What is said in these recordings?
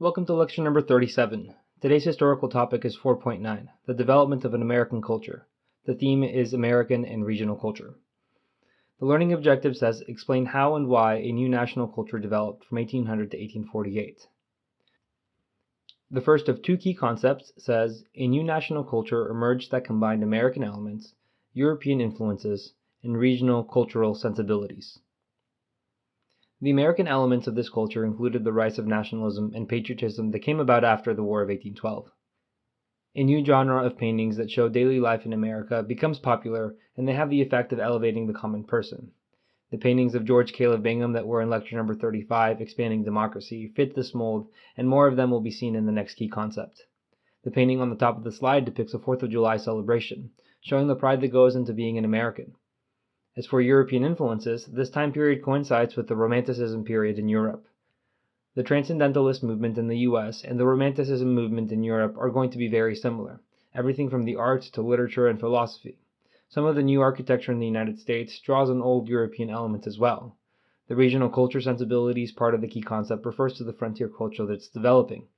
Welcome to lecture number 37. Today's historical topic is 4.9, the development of an American culture. The theme is American and regional culture. The learning objective says explain how and why a new national culture developed from 1800 to 1848. The first of two key concepts says a new national culture emerged that combined American elements, European influences, and regional cultural sensibilities. The American elements of this culture included the rise of nationalism and patriotism that came about after the War of 1812. A new genre of paintings that show daily life in America becomes popular, and they have the effect of elevating the common person. The paintings of George Caleb Bingham that were in lecture number 35, Expanding Democracy, fit this mold, and more of them will be seen in the next key concept. The painting on the top of the slide depicts a 4th of July celebration, showing the pride that goes into being an American. As for European influences, this time period coincides with the Romanticism period in Europe. The Transcendentalist movement in the US and the Romanticism movement in Europe are going to be very similar, everything from the arts to literature and philosophy. Some of the new architecture in the United States draws on old European elements as well. The regional culture sensibilities part of the key concept refers to the frontier culture that's developing.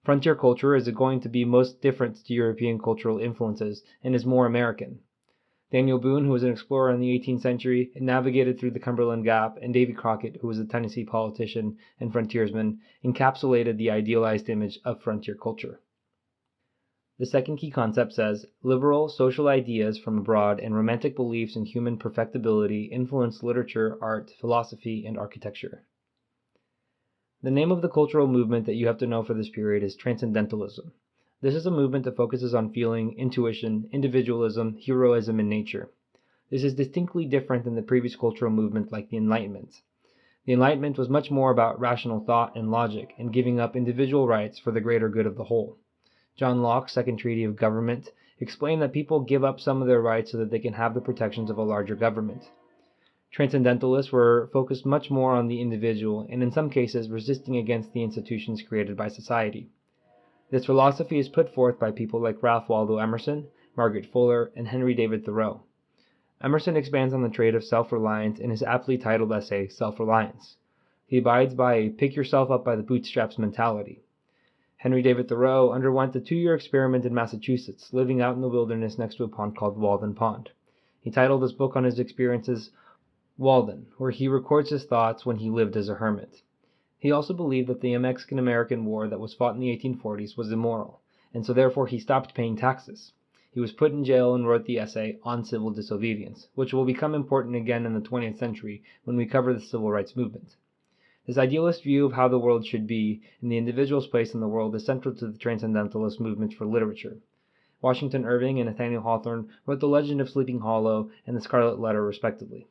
Frontier culture is going to be most different to European cultural influences and is more American. Daniel Boone, who was an explorer in the 18th century and navigated through the Cumberland Gap, and Davy Crockett, who was a Tennessee politician and frontiersman, encapsulated the idealized image of frontier culture. The second key concept says, liberal social ideas from abroad and romantic beliefs in human perfectibility influenced literature, art, philosophy, and architecture. The name of the cultural movement that you have to know for this period is Transcendentalism. This is a movement that focuses on feeling, intuition, individualism, heroism, and nature. This is distinctly different than the previous cultural movement like the Enlightenment. The Enlightenment was much more about rational thought and logic and giving up individual rights for the greater good of the whole. John Locke's Second Treaty of Government explained that people give up some of their rights so that they can have the protections of a larger government. Transcendentalists were focused much more on the individual and in some cases resisting against the institutions created by society. This philosophy is put forth by people like Ralph Waldo Emerson, Margaret Fuller, and Henry David Thoreau. Emerson expands on the trait of self-reliance in his aptly titled essay, Self-Reliance. He abides by a pick-yourself-up-by-the-bootstraps mentality. Henry David Thoreau underwent a 2-year experiment in Massachusetts, living out in the wilderness next to a pond called Walden Pond. He titled his book on his experiences Walden, where he records his thoughts when he lived as a hermit. He also believed that the Mexican-American War that was fought in the 1840s was immoral, and so therefore he stopped paying taxes. He was put in jail and wrote the essay On Civil Disobedience, which will become important again in the 20th century when we cover the civil rights movement. This idealist view of how the world should be and the individual's place in the world is central to the Transcendentalist movement for literature. Washington Irving and Nathaniel Hawthorne wrote The Legend of Sleepy Hollow and The Scarlet Letter, respectively.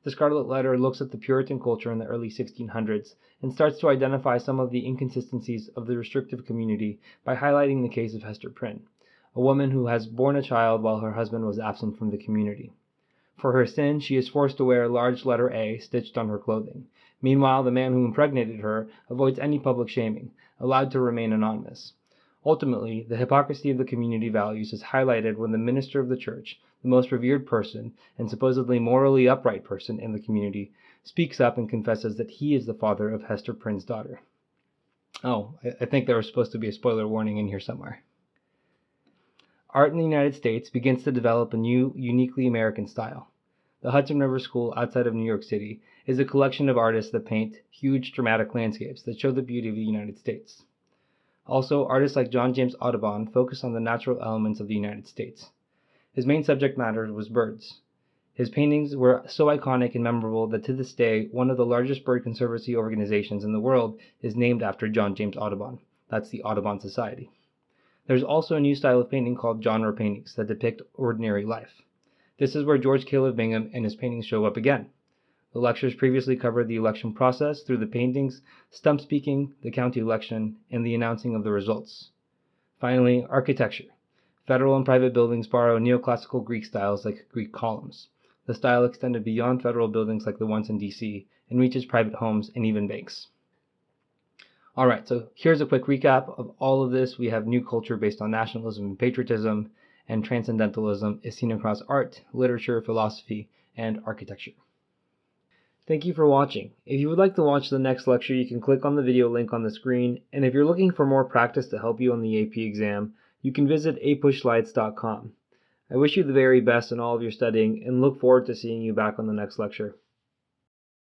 The Scarlet Letter looks at the Puritan culture in the early 1600s and starts to identify some of the inconsistencies of the restrictive community by highlighting the case of Hester Prynne, a woman who has borne a child while her husband was absent from the community. For her sin, she is forced to wear a large letter A stitched on her clothing. Meanwhile, the man who impregnated her avoids any public shaming, allowed to remain anonymous. Ultimately, the hypocrisy of the community values is highlighted when the minister of the church, the most revered person and supposedly morally upright person in the community, speaks up and confesses that he is the father of Hester Prynne's daughter. Oh, I think there was supposed to be a spoiler warning in here somewhere. Art in the United States begins to develop a new, uniquely American style. The Hudson River School outside of New York City is a collection of artists that paint huge, dramatic landscapes that show the beauty of the United States. Also, artists like John James Audubon focus on the natural elements of the United States. His main subject matter was birds. His paintings were so iconic and memorable that to this day, one of the largest bird conservancy organizations in the world is named after John James Audubon. That's the Audubon Society. There's also a new style of painting called genre paintings that depict ordinary life. This is where George Caleb Bingham and his paintings show up again. The lectures previously covered the election process through the paintings, stump speaking, the county election, and the announcing of the results. Finally, architecture. Federal and private buildings borrow neoclassical Greek styles like Greek columns. The style extended beyond federal buildings like the ones in DC and reaches private homes and even banks. Alright, so here's a quick recap of all of this. We have new culture based on nationalism and patriotism, and Transcendentalism is seen across art, literature, philosophy, and architecture. Thank you for watching. If you would like to watch the next lecture, you can click on the video link on the screen, and if you're looking for more practice to help you on the AP exam, you can visit apushslides.com. I wish you the very best in all of your studying and look forward to seeing you back on the next lecture.